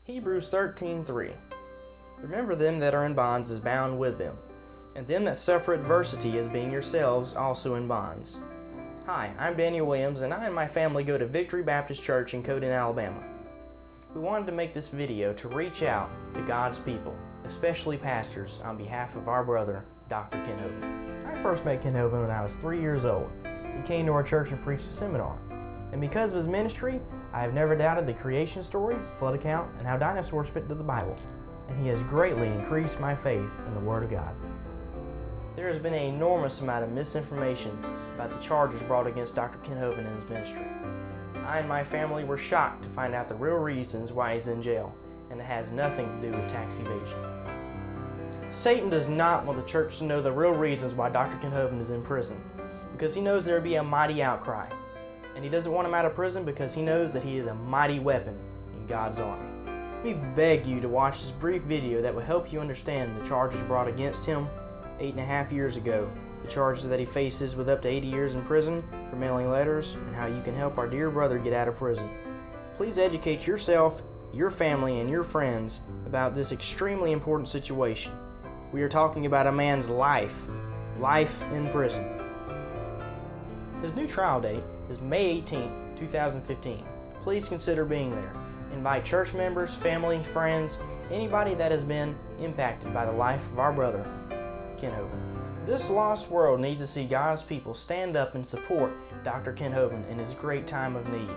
Hebrews 13:3. Remember them that are in bonds as bound with them, and them that suffer adversity as being yourselves also in bonds. Hi, I'm Daniel Williams, and I and my family go to Victory Baptist Church in Codin, Alabama. We wanted to make this video to reach out to God's people, especially pastors, on behalf of our brother, Dr. Kent Hovind. I first met Kent Hovind when I was 3 years old. He came to our church and preached a seminar. And because of his ministry, I have never doubted the creation story, flood account, and how dinosaurs fit into the Bible. And he has greatly increased my faith in the Word of God. There has been an enormous amount of misinformation about the charges brought against Dr. Kent Hovind and his ministry. I and my family were shocked to find out the real reasons why he's in jail, and it has nothing to do with tax evasion. Satan does not want the church to know the real reasons why Dr. Kent Hovind is in prison, because he knows there will be a mighty outcry. And he doesn't want him out of prison because he knows that he is a mighty weapon in God's army. We beg you to watch this brief video that will help you understand the charges brought against him 8.5 years ago, the charges that he faces with up to 80 years in prison for mailing letters, and how you can help our dear brother get out of prison. Please educate yourself, your family, and your friends about this extremely important situation. We are talking about a man's life in prison. His new trial date is May 18, 2015. Please consider being there. Invite church members, family, friends, anybody that has been impacted by the life of our brother, Kent Hovind. This lost world needs to see God's people stand up and support Dr. Kent Hovind in his great time of need.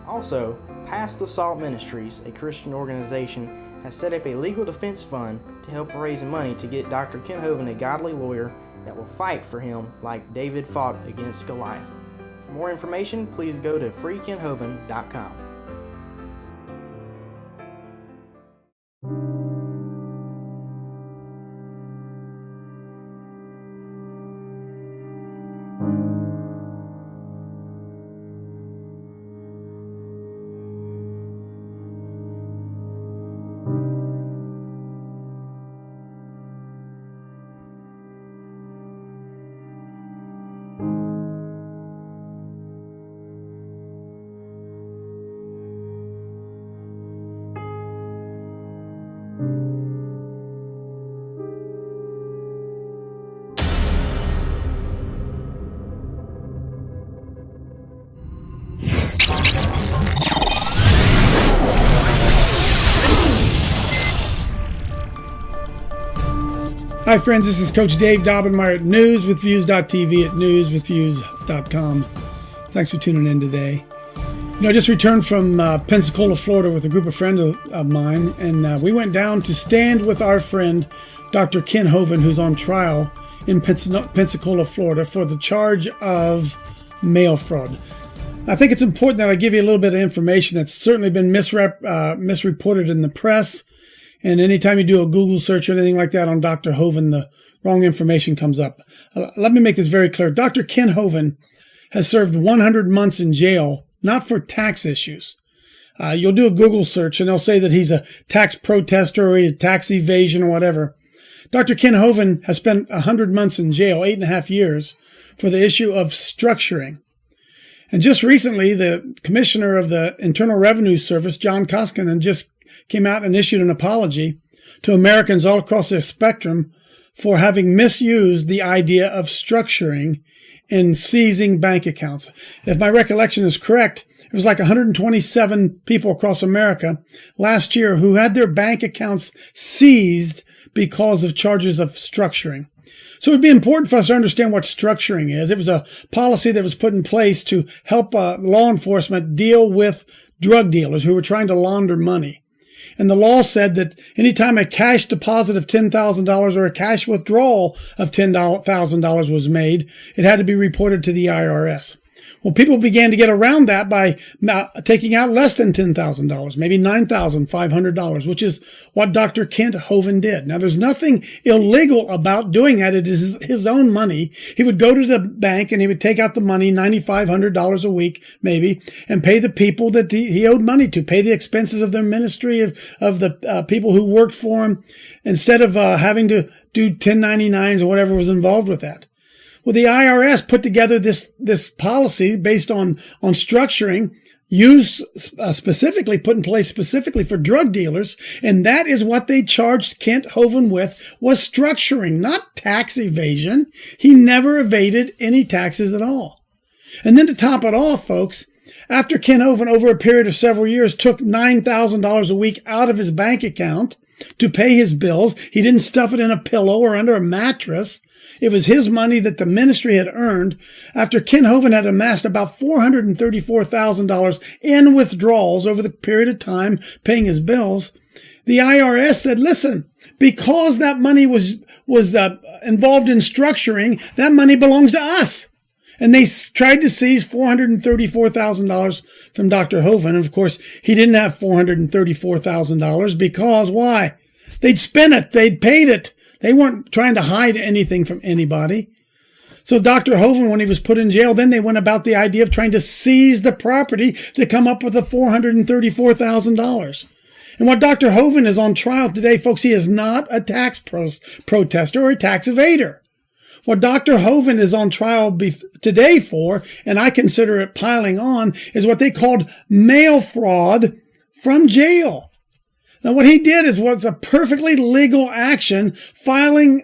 Also, Past the Salt Ministries, a Christian organization, has set up a legal defense fund to help raise money to get Dr. Kent Hovind a godly lawyer that will fight for him like David fought against Goliath. For more information, please go to freekenthovind.com. Hi friends, this is Coach Dave Daubenmeyer at newswithviews.tv at newswithviews.com. Thanks for tuning in today. I just returned from Pensacola, Florida with a group of friends of mine, and we went down to stand with our friend Dr. Kent Hovind, who's on trial in Pensacola, Florida for the charge of mail fraud. I think it's important that I give you a little bit of information that's certainly been misreported in the press. And anytime you do a Google search or anything like that on Dr. Hovind, the wrong information comes up. Let me make this very clear. Dr. Kent Hovind has served 100 months in jail, not for tax issues. You'll do a Google search and they'll say that he's a tax protester or a tax evasion or whatever. Dr. Kent Hovind has spent 100 months in jail, 8.5 years, for the issue of structuring. And just recently, the Commissioner of the Internal Revenue Service, John Koskinen, just came out and issued an apology to Americans all across the spectrum for having misused the idea of structuring in seizing bank accounts. If my recollection is correct, it was like 127 people across America last year who had their bank accounts seized because of charges of structuring. So it would be important for us to understand what structuring is. It was a policy that was put in place to help law enforcement deal with drug dealers who were trying to launder money. And the law said that anytime a cash deposit of $10,000 or a cash withdrawal of $10,000 was made, it had to be reported to the IRS. Well, people began to get around that by taking out less than $10,000, maybe $9,500, which is what Dr. Kent Hovind did. Now, there's nothing illegal about doing that. It is his own money. He would go to the bank and he would take out the money, $9,500 a week, maybe, and pay the people that he owed money to, pay the expenses of their ministry, of the people who worked for him, instead of having to do 1099s or whatever was involved with that. Well, the IRS put together this policy based on structuring used specifically, put in place specifically for drug dealers, and that is what they charged Kent Hovind with, was structuring, not tax evasion. He never evaded any taxes at all. And then to top it off, folks, after Kent Hovind, over a period of several years, took $9,000 a week out of his bank account to pay his bills, he didn't stuff it in a pillow or under a mattress. It was his money that the ministry had earned. After Kent Hovind had amassed about $434,000 in withdrawals over the period of time paying his bills, the IRS said, listen, because that money was involved in structuring, that money belongs to us. And they tried to seize $434,000 from Dr. Hovind. And of course, he didn't have $434,000 because why? They'd spent it. They'd paid it. They weren't trying to hide anything from anybody. So Dr. Hovind, when he was put in jail, then they went about the idea of trying to seize the property to come up with the $434,000. And what Dr. Hovind is on trial today, folks, he is not a tax protester or a tax evader. What Dr. Hovind is on trial today for, and I consider it piling on, is what they called mail fraud from jail. Now, what he did was a perfectly legal action, filing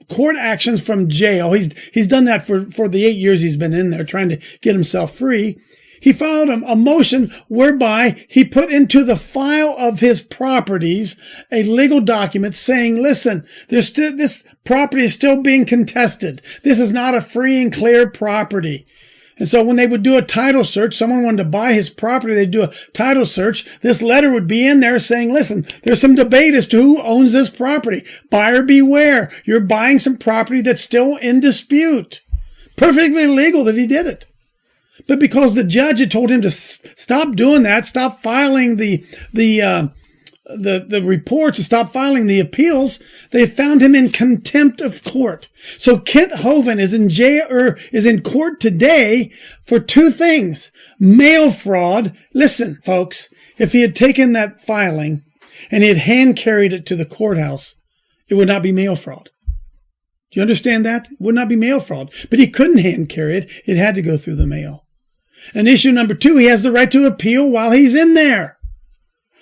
court actions from jail. He's done that for the 8 years he's been in there trying to get himself free. He filed a motion whereby he put into the file of his properties a legal document saying, listen, this property is still being contested. This is not a free and clear property. And so when they would do a title search, someone wanted to buy his property, they'd do a title search. This letter would be in there saying, listen, there's some debate as to who owns this property. Buyer beware. You're buying some property that's still in dispute. Perfectly legal that he did it. But because the judge had told him to stop doing that, stop filing the reports, to stop filing the appeals, they found him in contempt of court. So Kent Hovind is in jail, or is in court today for two things: mail fraud. Listen, folks, if he had taken that filing and he had hand carried it to the courthouse, it would not be mail fraud. Do you understand that? It would not be mail fraud. But he couldn't hand carry it. It had to go through the mail. And issue number two, he has the right to appeal while he's in there.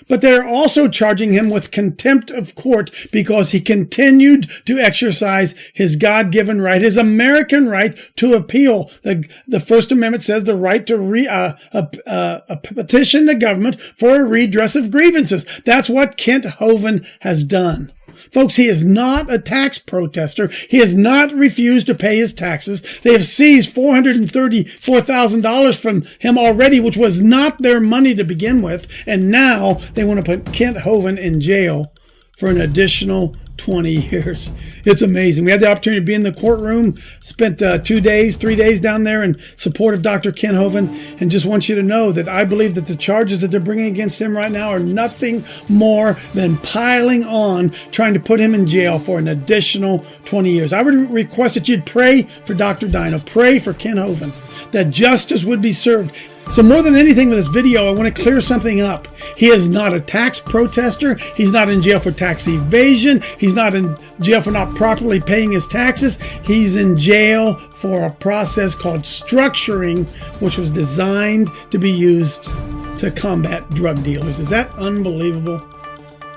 But they're also charging him with contempt of court because he continued to exercise his God-given right, his American right to appeal. The First Amendment says the right to petition the government for a redress of grievances. That's what Kent Hovind has done. Folks, he is not a tax protester. He has not refused to pay his taxes. They have seized $434,000 from him already, which was not their money to begin with. And now they want to put Kent Hovind in jail for an additional 20 years. It's amazing. We had the opportunity to be in the courtroom, spent 3 days down there in support of Dr. Kent Hovind, and just want you to know that I believe that the charges that they're bringing against him right now are nothing more than piling on, trying to put him in jail for an additional 20 years. I would request that you'd pray for Dr. Dino, pray for Kent Hovind, that justice would be served. So more than anything with this video, I want to clear something up. He is not a tax protester. He's not in jail for tax evasion. He's not in jail for not properly paying his taxes. He's in jail for a process called structuring, which was designed to be used to combat drug dealers. Is that unbelievable?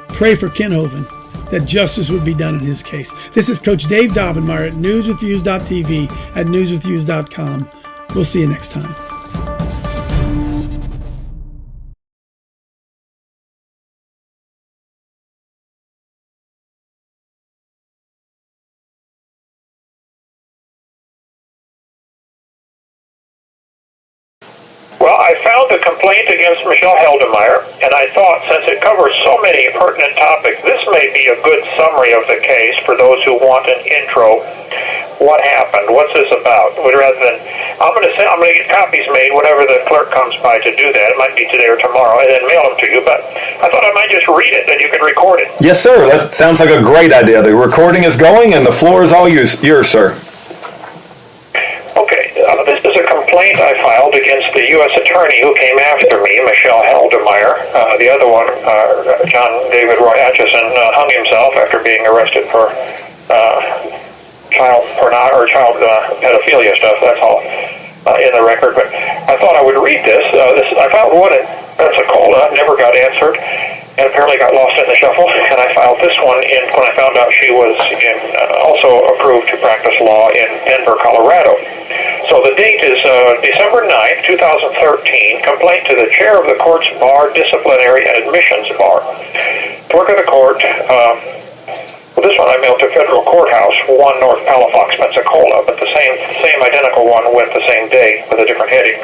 Pray for Kent Hovind, that justice would be done in his case. This is Coach Dave Daubenmire at newswithviews.tv, at newswithviews.com. We'll see you next time. Well, I found the complaint against Michelle Heldemeyer, and I thought, since it covers so many pertinent topics, this may be a good summary of the case for those who want an intro. What happened? What's this about? Rather than, I'm going to get copies made whenever the clerk comes by to do that. It might be today or tomorrow, and then mail them to you. But I thought I might just read it, then you could record it. Yes, sir. That sounds like a great idea. The recording is going, and the floor is all yours, sir. Okay, this is a complaint I filed against the U.S. attorney who came after me, Michelle Heldemeyer. The other one, John David Roy Atchison, hung himself after being arrested for child pedophilia stuff, that's all. in the record, but I thought I would read this. I filed one in Pensacola, never got answered, and apparently got lost in the shuffle, and I filed this one in when I found out she was also approved to practice law in Denver, Colorado. So the date is December 9th, 2013, complaint to the chair of the court's bar, disciplinary and admissions bar. Clerk of the court, this one I mailed to Federal Courthouse, 1 North Palafox, Pensacola, but the same identical one went the same day with a different heading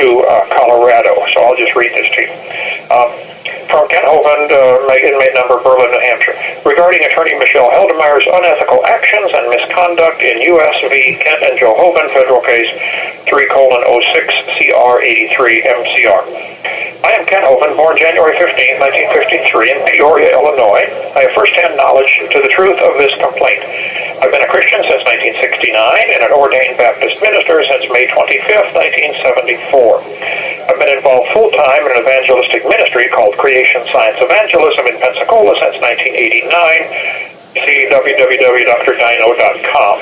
to Colorado. So I'll just read this to you. From Kent Hovind, inmate number, Berlin, New Hampshire. Regarding attorney Michelle Heldemeyer's unethical actions and misconduct in U.S. v. Kent and Joe Hovind, federal case 3:06 CR 83 MCR. I am Kent Hovind, born January 15, 1953 in Peoria, Illinois. I have first-hand knowledge to the truth of this complaint. I've been a Christian since 1969 and an ordained Baptist minister since May 25, 1974. I've been involved full-time in an evangelistic ministry called Creation Science Evangelism in Pensacola since 1989. See www.drdino.com.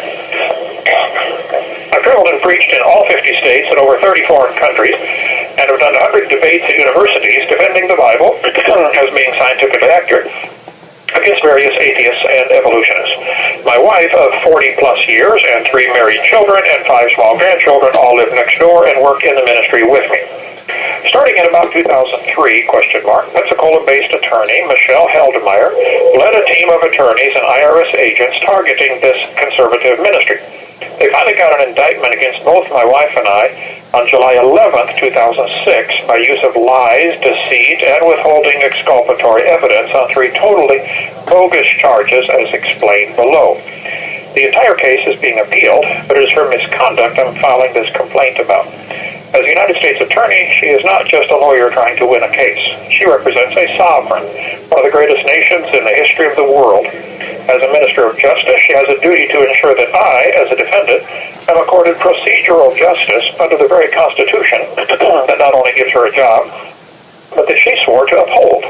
I've traveled and preached in all 50 states and over 30 foreign countries, and have done 100 debates at universities defending the Bible as being scientifically accurate against various atheists and evolutionists. My wife of 40-plus years and 3 married children and 5 small grandchildren all live next door and work in the ministry with me. Starting in about 2003, Pensacola-based attorney Michelle Heldemeyer led a team of attorneys and IRS agents targeting this conservative ministry. They finally got an indictment against both my wife and I on July 11, 2006 by use of lies, deceit, and withholding exculpatory evidence on 3 totally bogus charges as explained below. The entire case is being appealed, but it is her misconduct I'm filing this complaint about. As a United States attorney, she is not just a lawyer trying to win a case. She represents a sovereign, one of the greatest nations in the history of the world. As a minister of justice, she has a duty to ensure that I, as a defendant, am accorded procedural justice under the very Constitution that not only gives her a job, but that she swore to uphold.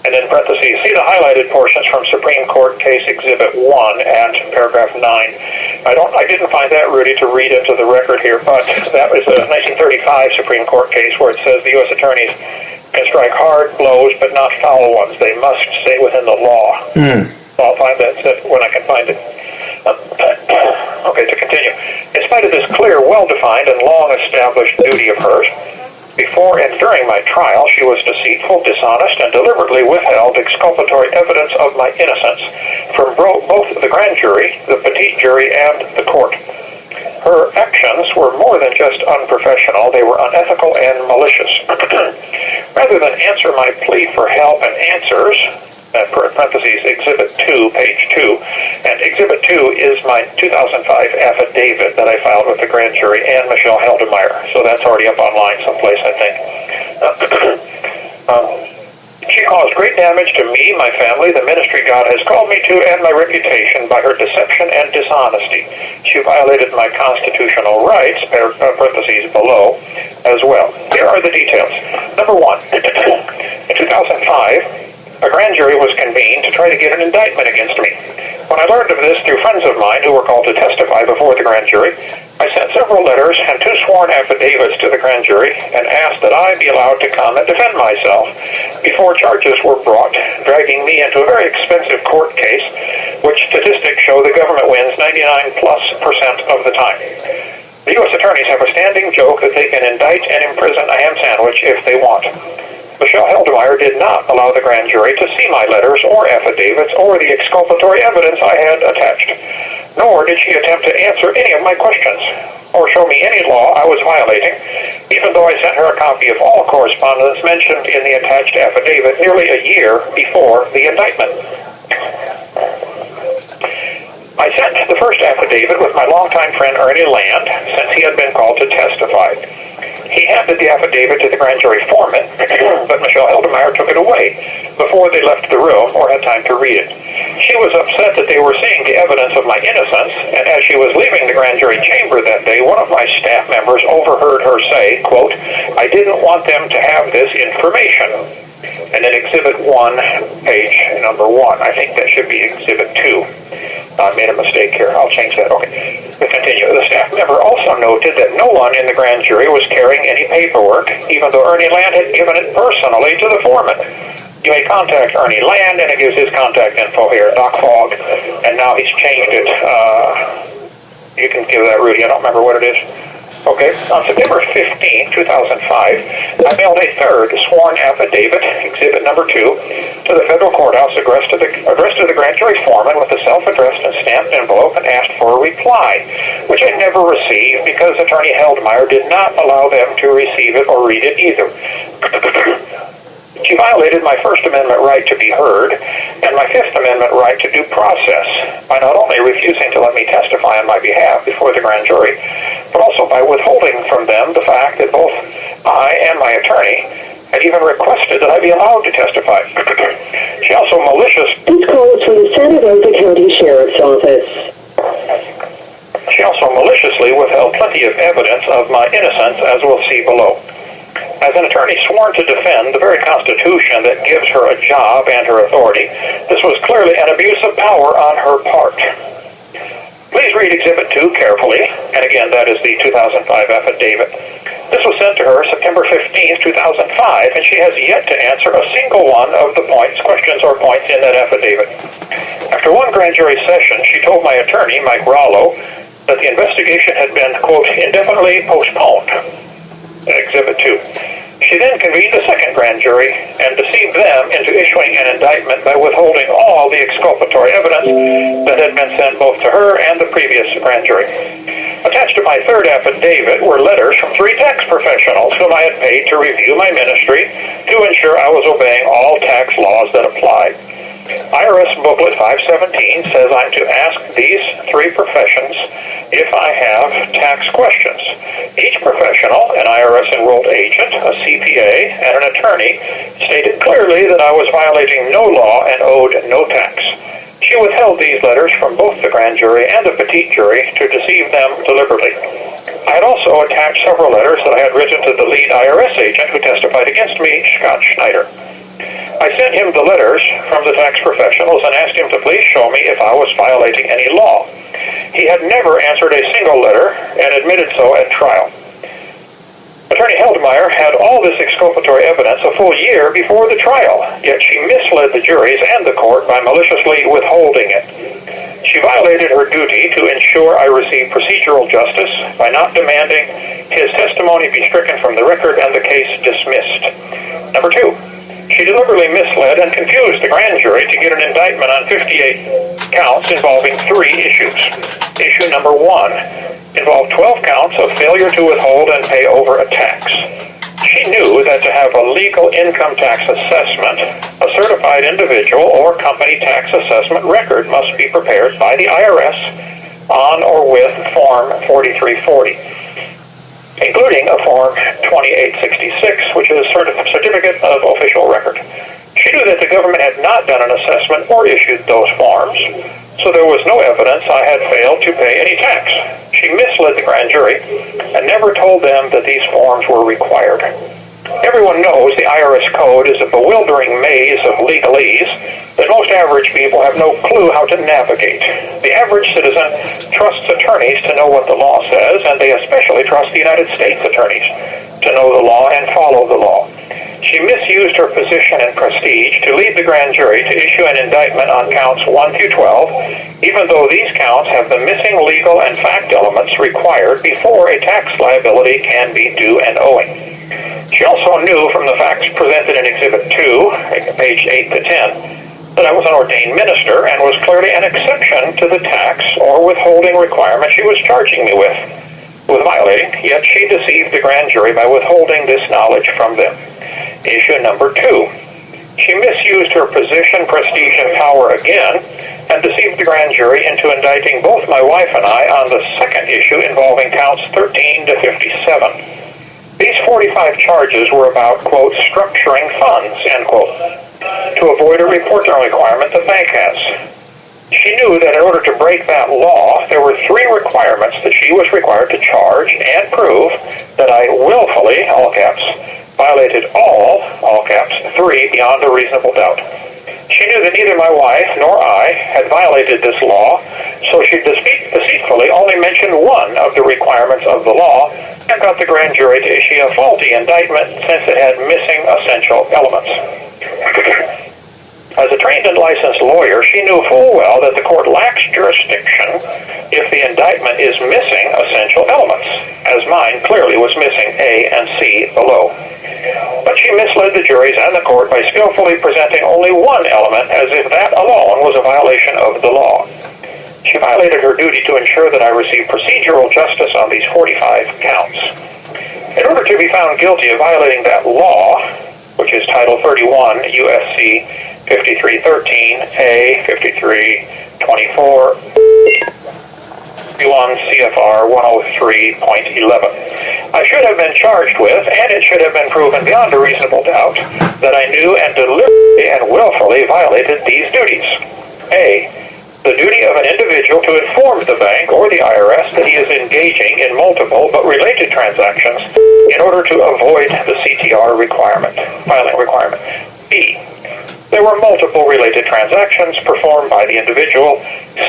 And in parentheses, see the highlighted portions from Supreme Court Case Exhibit 1 and paragraph 9. I didn't find that, Rudy, to read into the record here, but that was a 1935 Supreme Court case where it says the U.S. attorneys can strike hard blows but not foul ones. They must stay within the law. So I'll find that when I can find it. Okay, to continue. In spite of this clear, well-defined, and long-established duty of hers, before and during my trial, she was deceitful, dishonest, and deliberately withheld exculpatory evidence of my innocence from both the grand jury, the petite jury, and the court. Her actions were more than just unprofessional, they were unethical and malicious. Rather than answer my plea for help and answers, parentheses, Exhibit 2, page 2. And Exhibit 2 is my 2005 affidavit that I filed with the grand jury and Michelle Heldemeyer. So that's already up online someplace, I think. She caused great damage to me, my family, the ministry God has called me to, and my reputation by her deception and dishonesty. She violated my constitutional rights, parentheses below, as well. Here are the details. Number 1, in 2005, a grand jury was convened to try to get an indictment against me. When I learned of this through friends of mine who were called to testify before the grand jury, I sent several letters and 2 sworn affidavits to the grand jury and asked that I be allowed to come and defend myself before charges were brought, dragging me into a very expensive court case, which statistics show the government wins 99+% of the time. The U.S. attorneys have a standing joke that they can indict and imprison a ham sandwich if they want. Michelle Heldemeyer did not allow the grand jury to see my letters or affidavits or the exculpatory evidence I had attached, nor did she attempt to answer any of my questions or show me any law I was violating, even though I sent her a copy of all correspondence mentioned in the attached affidavit nearly a year before the indictment. I sent the first affidavit with my longtime friend Ernie Land, since he had been called to testify. He handed the affidavit to the grand jury foreman, but Michelle Heldemeyer took it away before they left the room or had time to read it. She was upset that they were seeing the evidence of my innocence, and as she was leaving the grand jury chamber that day, one of my staff members overheard her say, quote, "I didn't want them to have this information." And then Exhibit 1, page number 1. I think that should be Exhibit 2. I made a mistake here. I'll change that. Okay. We continue. The staff member also noted that no one in the grand jury was carrying any paperwork, even though Ernie Land had given it personally to the foreman. You may contact Ernie Land, and it gives his contact info here, Doc Fogg, and now he's changed it. You can give that, Rudy. I don't remember what it is. Okay. On September 15, 2005, I mailed a third sworn affidavit, Exhibit Number 2, to the federal courthouse addressed to the grand jury foreman with a self-addressed and stamped envelope and asked for a reply, which I never received because Attorney Heldmeyer did not allow them to receive it or read it either. She violated my First Amendment right to be heard and my Fifth Amendment right to due process by not only refusing to let me testify on my behalf before the grand jury, but also by withholding from them the fact that both I and my attorney had even requested that I be allowed to testify. She also This call is from the Santa Rosa County Sheriff's Office. She also maliciously withheld plenty of evidence of my innocence, as we'll see below. As an attorney sworn to defend the very Constitution that gives her a job and her authority, this was clearly an abuse of power on her part. Please read Exhibit 2 carefully, and again, that is the 2005 affidavit. This was sent to her September 15, 2005, and she has yet to answer a single one of the questions or points in that affidavit. After one grand jury session, she told my attorney, Mike Rollo, that the investigation had been, quote, indefinitely postponed. Exhibit 2. She then convened a second grand jury and deceived them into issuing an indictment by withholding all the exculpatory evidence that had been sent both to her and the previous grand jury. Attached to my third affidavit were letters from 3 tax professionals whom I had paid to review my ministry to ensure I was obeying all tax laws that applied. IRS Booklet 517 says I'm to ask these 3 professions if I have tax questions. Each professional, an IRS enrolled agent, a CPA, and an attorney, stated clearly that I was violating no law and owed no tax. She withheld these letters from both the grand jury and the petite jury to deceive them deliberately. I had also attached several letters that I had written to the lead IRS agent who testified against me, Scott Schneider. I sent him the letters from the tax professionals and asked him to please show me if I was violating any law. He had never answered a single letter and admitted so at trial. Attorney Heldmeyer had all this exculpatory evidence a full year before the trial, yet she misled the juries and the court by maliciously withholding it. She violated her duty to ensure I received procedural justice by not demanding his testimony be stricken from the record and the case dismissed. Number 2. She deliberately misled and confused the grand jury to get an indictment on 58 counts involving 3 issues. Issue number 1 involved 12 counts of failure to withhold and pay over a tax. She knew that to have a legal income tax assessment, a certified individual or company tax assessment record must be prepared by the IRS on or with Form 4340. Including a Form 2866, which is a Certificate of Official Record. She knew that the government had not done an assessment or issued those forms, so there was no evidence I had failed to pay any tax. She misled the grand jury and never told them that these forms were required. Everyone knows the IRS code is a bewildering maze of legalese that most average people have no clue how to navigate. The average citizen trusts attorneys to know what the law says, and they especially trust the United States attorneys to know the law and follow the law. She misused her position and prestige to lead the grand jury to issue an indictment on counts 1 through 12, even though these counts have the missing legal and fact elements required before a tax liability can be due and owing. She also knew from the facts presented in Exhibit 2, page 8 to 10, that I was an ordained minister and was clearly an exception to the tax or withholding requirement she was charging me with violating, yet she deceived the grand jury by withholding this knowledge from them. Issue number 2. She misused her position, prestige, and power again and deceived the grand jury into indicting both my wife and I on the second issue involving counts 13 to 57. These 45 charges were about, quote, structuring funds, end quote, to avoid a reporting requirement the bank has. She knew that in order to break that law, there were 3 requirements that she was required to charge and prove that I willfully, all caps, violated all caps, 3 beyond a reasonable doubt. She knew that neither my wife nor I had violated this law so she deceitfully only mentioned one of the requirements of the law and got the grand jury to issue a faulty indictment since it had missing essential elements. As a trained and licensed lawyer, she knew full well that the court lacks jurisdiction if the indictment is missing essential elements, as mine clearly was missing A and C below. But she misled the juries and the court by skillfully presenting only one element as if that alone was a violation of the law. She violated her duty to ensure that I received procedural justice on these 45 counts. In order to be found guilty of violating that law, which is Title 31 U.S.C. 5313, A, 5324, 31 CFR 103.11. I should have been charged with, and it should have been proven beyond a reasonable doubt, that I knew and deliberately and willfully violated these duties. A, the duty of an individual to inform the bank or the IRS that he is engaging in multiple but related transactions in order to avoid the CTR filing requirement. B, there were multiple related transactions performed by the individual.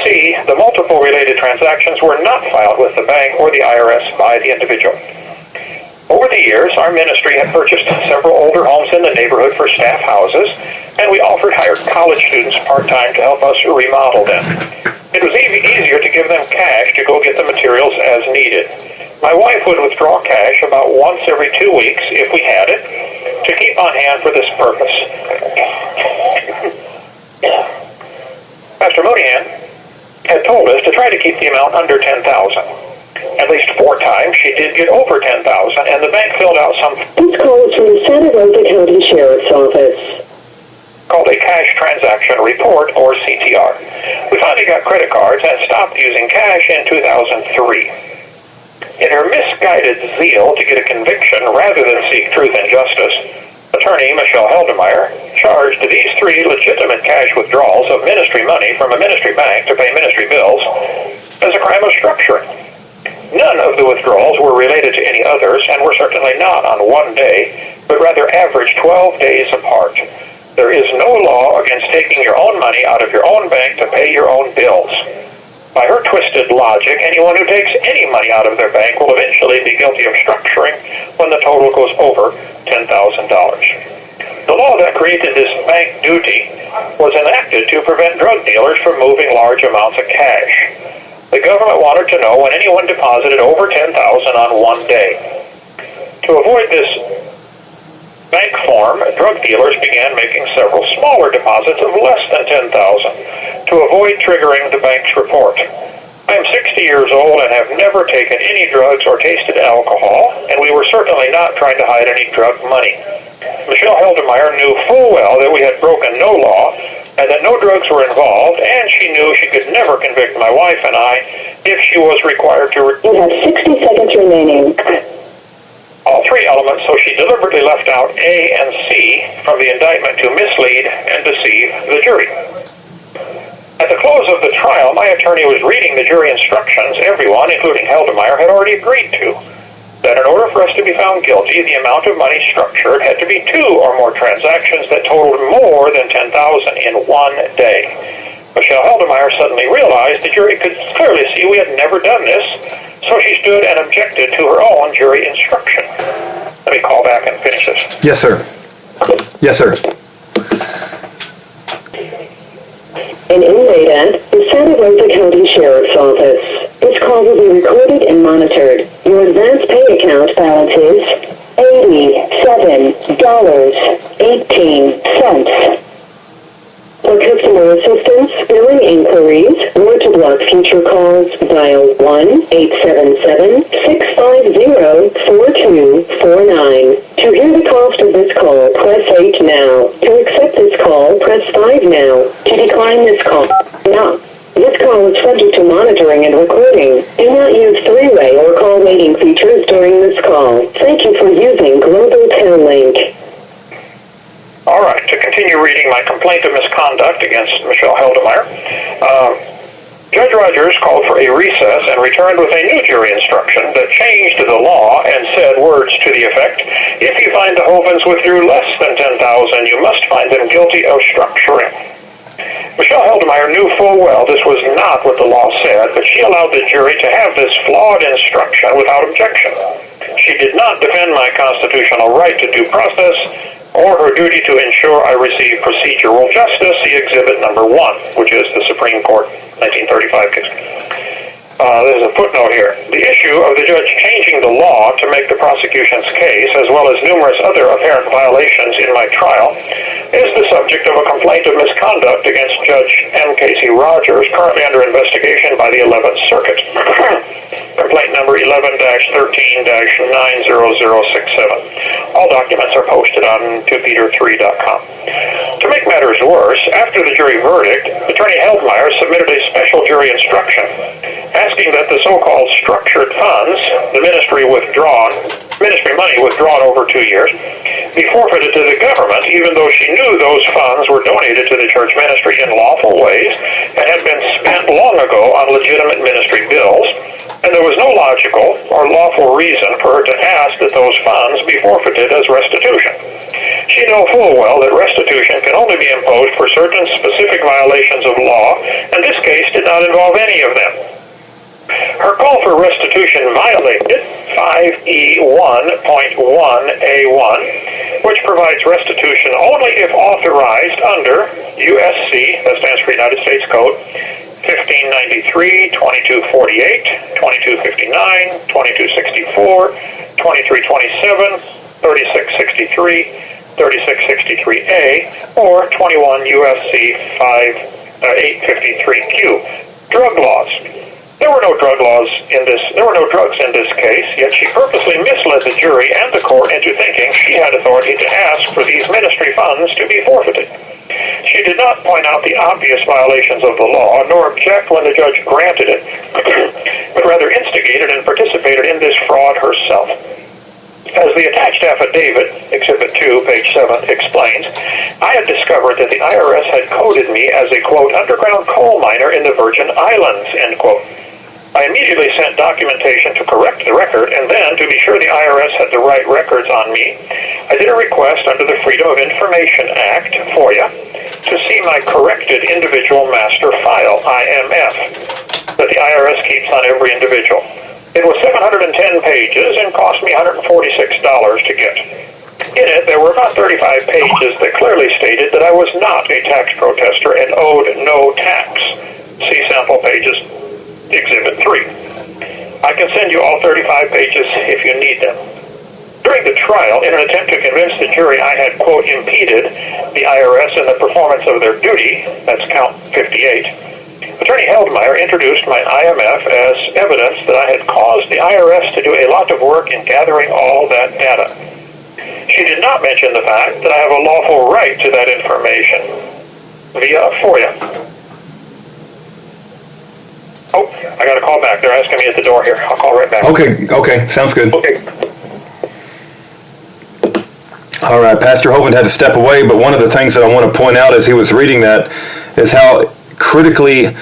C, the multiple related transactions were not filed with the bank or the IRS by the individual. Over the years, our ministry had purchased several older homes in the neighborhood for staff houses, and we hired college students part-time to help us remodel them. It was easier to give them cash to go get the materials as needed. My wife would withdraw cash about once every 2 weeks, if we had it, to keep on hand for this purpose. Pastor Mooneyhan had told us to try to keep the amount under $10,000. At least 4 times she did get over $10,000, and the bank filled out some... This call is from the Santa Rosa County Sheriff's Office. ...called a cash transaction report, or CTR. We finally got credit cards and stopped using cash in 2003. In her misguided zeal to get a conviction rather than seek truth and justice, attorney Michelle Heldemeyer charged these 3 legitimate cash withdrawals of ministry money from a ministry bank to pay ministry bills as a crime of structuring. None of the withdrawals were related to any others and were certainly not on one day, but rather averaged 12 days apart. There is no law against taking your own money out of your own bank to pay your own bills. By her twisted logic, anyone who takes any money out of their bank will eventually be guilty of structuring when the total goes over $10,000. The law that created this bank duty was enacted to prevent drug dealers from moving large amounts of cash. The government wanted to know when anyone deposited over $10,000 on one day. To avoid this bank form, drug dealers began making several smaller deposits of less than $10,000 to avoid triggering the bank's report. I am 60 years old and have never taken any drugs or tasted alcohol, and we were certainly not trying to hide any drug money. Michelle Heldemeyer knew full well that we had broken no law and that no drugs were involved, and she knew she could never convict my wife and I if she was required to... You have 60 seconds remaining. All 3 elements, so she deliberately left out A and C from the indictment to mislead and deceive the jury. At the close of the trial, my attorney was reading the jury instructions everyone, including Heldemeyer, had already agreed to. That in order for us to be found guilty, the amount of money structured had to be 2 or more transactions that totaled more than $10,000 in one day. Michelle Heldemeyer suddenly realized the jury could clearly see we had never done this, so she stood and objected to her own jury instruction. Let me call back and finish this. Yes, sir. Yes, sir. An inmate at the Santa Rosa County Sheriff's Office. This call will be recorded and monitored. Your advance pay account balance is $87.18. For customer assistance, billing inquiries, or to block future calls, dial 1-877-650-4249. To hear the cost of this call, press 8 now. To accept this call, press 5 now. To decline this call, no. This call is subject to monitoring and recording. Do not use 3-way or call waiting features during this call. Thank you for using Global Tel Link. All right, to continue reading my complaint of misconduct against Michelle Heldemeyer, Judge Rogers called for a recess and returned with a new jury instruction that changed the law and said words to the effect, if you find the Hovinds withdrew less than $10,000, you must find them guilty of structuring. Michelle Heldemeyer knew full well this was not what the law said, but she allowed the jury to have this flawed instruction without objection. She did not defend my constitutional right to due process or her duty to ensure I receive procedural justice, see Exhibit number 1, which is the Supreme Court 1935 case. There's a footnote here. The issue of the judge changing the law to make the prosecution's case, as well as numerous other apparent violations in my trial, is the subject of a complaint of misconduct against Judge M. Casey Rogers, currently under investigation by the 11th Circuit. Complaint number 11-13-90067. All documents are posted on 2peter3.com. To make matters worse, after the jury verdict, Attorney Heldemeyer submitted a special jury instruction asking that the so-called structured funds, the ministry money withdrawn over 2 years, be forfeited to the government, even though she knew those funds were donated to the church ministry in lawful ways and had been spent long ago on legitimate ministry bills, and there was no logical or lawful reason for her to ask that those funds be forfeited as restitution. She knew full well that restitution can only be imposed for certain specific violations of law, and this case did not involve any of them. Her call for restitution violated 5E1.1A1, which provides restitution only if authorized under USC, that stands for United States Code, 1593, 2248, 2259, 2264, 2327, 3663, 3663A, or 21 USC 853Q. Drug laws. There were no drugs in this case, yet she purposely misled the jury and the court into thinking she had authority to ask for these ministry funds to be forfeited. She did not point out the obvious violations of the law, nor object when the judge granted it, but rather instigated and participated in this fraud herself. As the attached affidavit, Exhibit 2, page 7, explains, I had discovered that the IRS had coded me as a, quote, underground coal miner in the Virgin Islands, end quote. I immediately sent documentation to correct the record, and then, to be sure the IRS had the right records on me, I did a request under the Freedom of Information Act, FOIA, to see my corrected individual master file, IMF, that the IRS keeps on every individual. It was 710 pages and cost me $146 to get. In it, there were about 35 pages that clearly stated that I was not a tax protester and owed no tax. See sample pages, Exhibit 3. I can send you all 35 pages if you need them. During the trial, in an attempt to convince the jury I had, quote, impeded the IRS in the performance of their duty, that's count 58, Attorney Heldemeyer introduced my IMF as evidence that I had caused the IRS to do a lot of work in gathering all that data. She did not mention the fact that I have a lawful right to that information via FOIA. Oh, I got a call back. They're asking me at the door here. I'll call right back. Okay, sounds good. Okay. All right, Pastor Hovind had to step away, but one of the things that I want to point out as he was reading that is how critically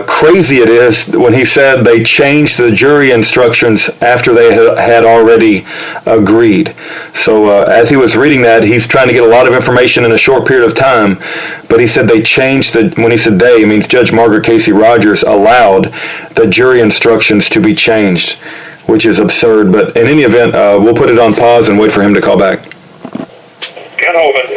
crazy it is when he said they changed the jury instructions after they had already agreed. So as he was reading that, he's trying to get a lot of information in a short period of time, but he said they changed when he said they, it means Judge Margaret Casey Rogers allowed the jury instructions to be changed, which is absurd. But in any event, we'll put it on pause and wait for him to call back. Kent Hovind.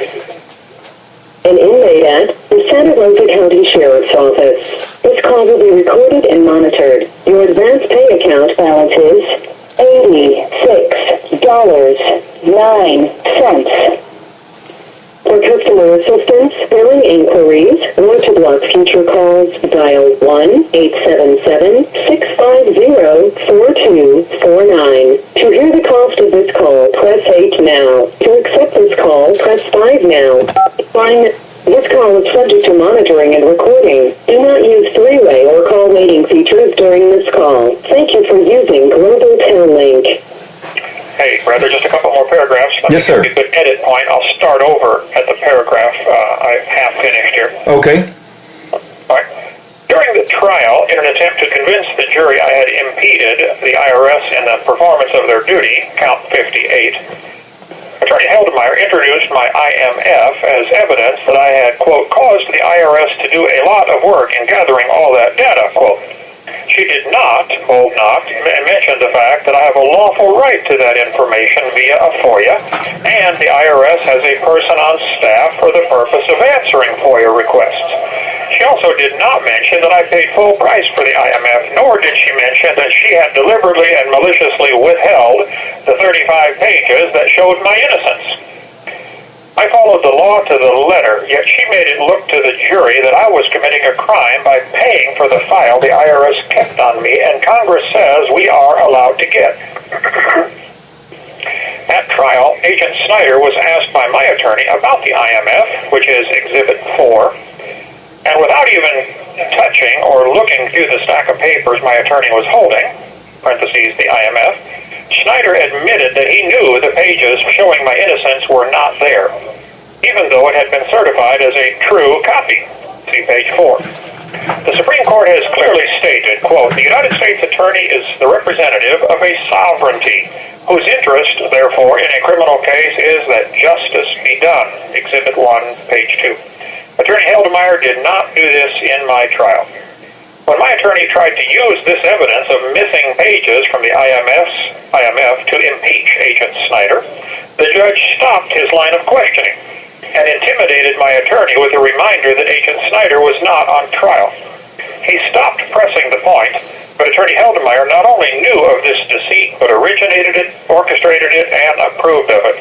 An inmate at the Santa Rosa County Sheriff's Office. This call will be recorded and monitored. Your advance pay account balance is $86.09. For customer assistance, billing inquiries, or to block future calls, dial 1-877-650-4249. To hear the cost of this call, press 8 now. To accept this call, press 5 now. This call is subject to monitoring and recording. Do not use three-way or call waiting features during this call. Thank you for using Global Town Link. Hey, brother, just a couple more paragraphs. Yes, sir. Let me get a good edit point. I'll start over at the paragraph I half finished here. Okay. All right. During the trial, in an attempt to convince the jury I had impeded the IRS in the performance of their duty, count 58, Attorney Heldemeyer introduced my IMF as evidence that I had, quote, caused the IRS to do a lot of work in gathering all that data, quote. She did not, bold not, mention the fact that I have a lawful right to that information via a FOIA, and the IRS has a person on staff for the purpose of answering FOIA requests. She also did not mention that I paid full price for the IMF, nor did she mention that she had deliberately and maliciously withheld the 35 pages that showed my innocence. I followed the law to the letter, yet she made it look to the jury that I was committing a crime by paying for the file the IRS kept on me, and Congress says we are allowed to get. At trial, Agent Snyder was asked by my attorney about the IMF, which is Exhibit 4, and without even touching or looking through the stack of papers my attorney was holding, parentheses, the IMF, Snyder admitted that he knew the pages showing my innocence were not there, even though it had been certified as a true copy. See page 4. The Supreme Court has clearly stated, quote, the United States Attorney is the representative of a sovereignty, whose interest, therefore, in a criminal case is that justice be done. Exhibit 1, page 2. Attorney Heldemeyer did not do this in my trial. When my attorney tried to use this evidence of missing pages from the IMF to impeach Agent Snyder, the judge stopped his line of questioning and intimidated my attorney with a reminder that Agent Snyder was not on trial. He stopped pressing the point, but Attorney Heldemeyer not only knew of this deceit, but originated it, orchestrated it, and approved of it.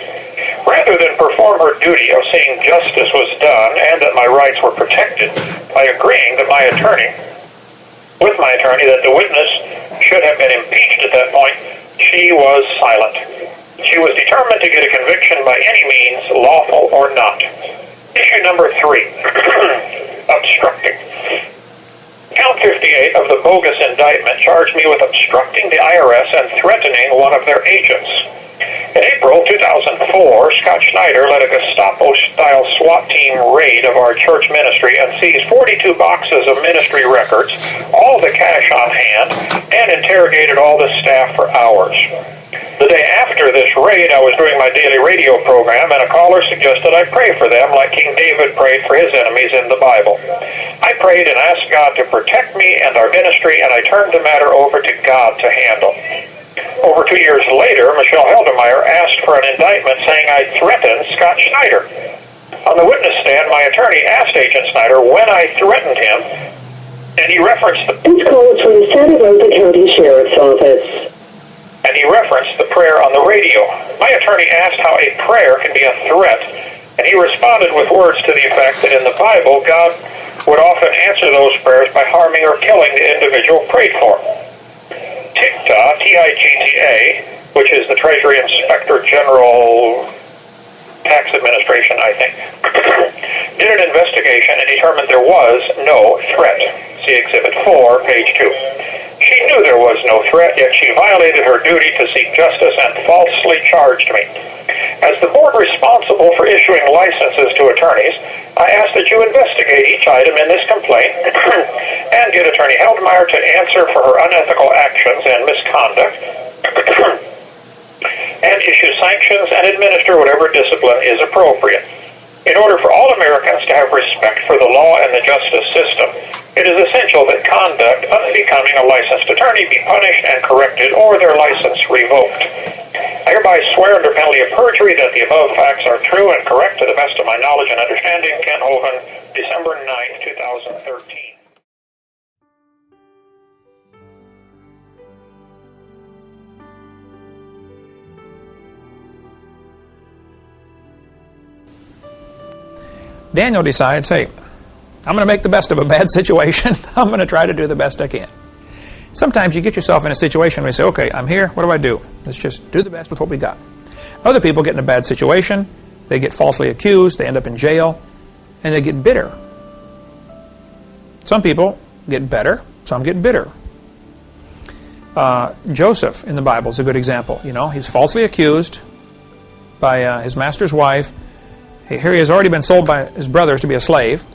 Rather than perform her duty of seeing justice was done and that my rights were protected by agreeing that my attorney that the witness should have been impeached at that point, she was silent. She was determined to get a conviction by any means, lawful or not. Issue number 3, obstructing. Count 58 of the bogus indictment charged me with obstructing the IRS and threatening one of their agents. In April 2004, Scott Schneider led a Gestapo-style SWAT team raid of our church ministry and seized 42 boxes of ministry records, all the cash on hand, and interrogated all the staff for hours. The day after this raid, I was doing my daily radio program, and a caller suggested I pray for them like King David prayed for his enemies in the Bible. I prayed and asked God to protect me and our ministry, and I turned the matter over to God to handle. Over 2 years later, Michelle Heldemeyer asked for an indictment saying I threatened Scott Schneider. On the witness stand, my attorney asked Agent Snyder when I threatened him, and he referenced the... This call is from the Santa Rosa County Sheriff's Office. And he referenced the prayer on the radio. My attorney asked how a prayer can be a threat, and he responded with words to the effect that in the Bible, God would often answer those prayers by harming or killing the individual prayed for. TIGTA, T-I-G-T-A, which is the Treasury Inspector General Tax Administration, I think, did an investigation and determined there was no threat. See Exhibit 4, page 2. She knew there was no threat, yet she violated her duty to seek justice and falsely charged me. As the board responsible for issuing licenses to attorneys, I ask that you investigate each item in this complaint and get Attorney Heldemeyer to answer for her unethical actions and misconduct and issue sanctions and administer whatever discipline is appropriate. In order for all Americans to have respect for the law and the justice system, it is essential that conduct unbecoming a licensed attorney be punished and corrected or their license revoked. I hereby swear under penalty of perjury that the above facts are true and correct to the best of my knowledge and understanding. Kent Hovind, December 9th, 2013. Daniel decides, hey, I'm going to make the best of a bad situation. I'm going to try to do the best I can. Sometimes you get yourself in a situation where you say, okay, I'm here, what do I do? Let's just do the best with what we got. Other people get in a bad situation, they get falsely accused, they end up in jail, and they get bitter. Some people get better, some get bitter. Joseph in the Bible is a good example. You know, he's falsely accused by his master's wife. Here he has already been sold by his brothers to be a slave.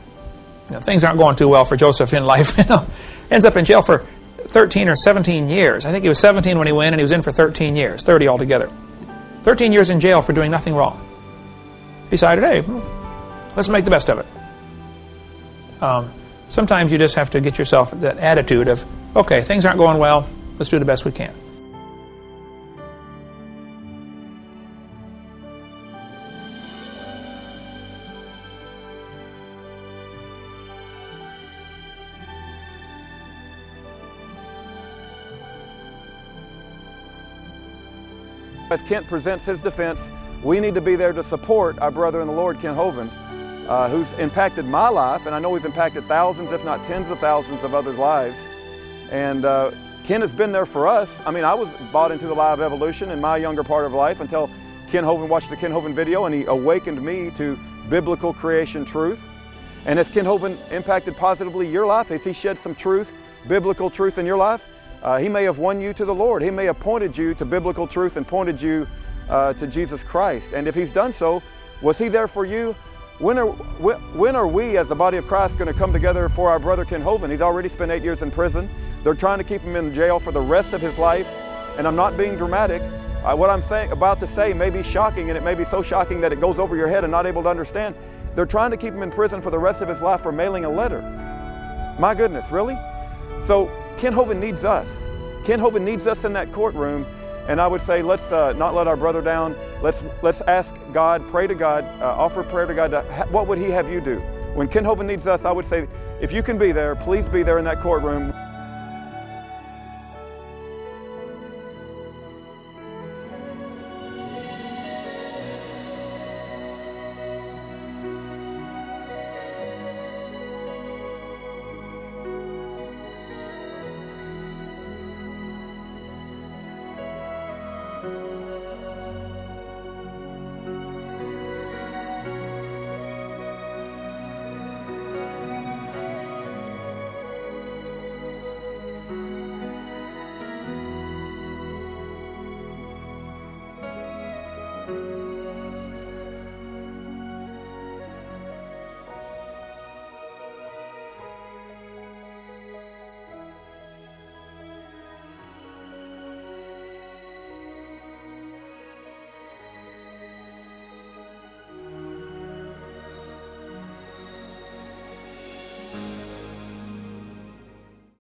You know, things aren't going too well for Joseph in life. You know, ends up in jail for 13 or 17 years. I think he was 17 when he went, and he was in for 13 years, 30 altogether. 13 years in jail for doing nothing wrong. Decided, hey, let's make the best of it. Sometimes you just have to get yourself that attitude of, okay, things aren't going well, let's do the best we can. As Kent presents his defense, we need to be there to support our brother in the Lord, Kent Hovind, who's impacted my life, and I know he's impacted thousands, if not tens of thousands of others' lives. And Kent has been there for us. I mean, I was bought into the lie of evolution in my younger part of life until Kent Hovind watched the Kent Hovind video, and he awakened me to biblical creation truth. And has Kent Hovind impacted positively your life? Has he shed some truth, biblical truth in your life? He may have won you to the Lord. He may have pointed you to biblical truth and pointed you to Jesus Christ. And if he's done so, was he there for you? When are we as the body of Christ going to come together for our brother Kent Hovind? He's already spent 8 years in prison. They're trying to keep him in jail for the rest of his life. And I'm not being dramatic. What I'm about to say may be shocking, and it may be so shocking that it goes over your head and not able to understand. They're trying to keep him in prison for the rest of his life for mailing a letter. My goodness, really? So Kent Hovind needs us. Kent Hovind needs us in that courtroom, and I would say let's not let our brother down. Let's ask God, pray to God, offer prayer to God. What would he have you do? When Kent Hovind needs us, I would say if you can be there, please be there in that courtroom.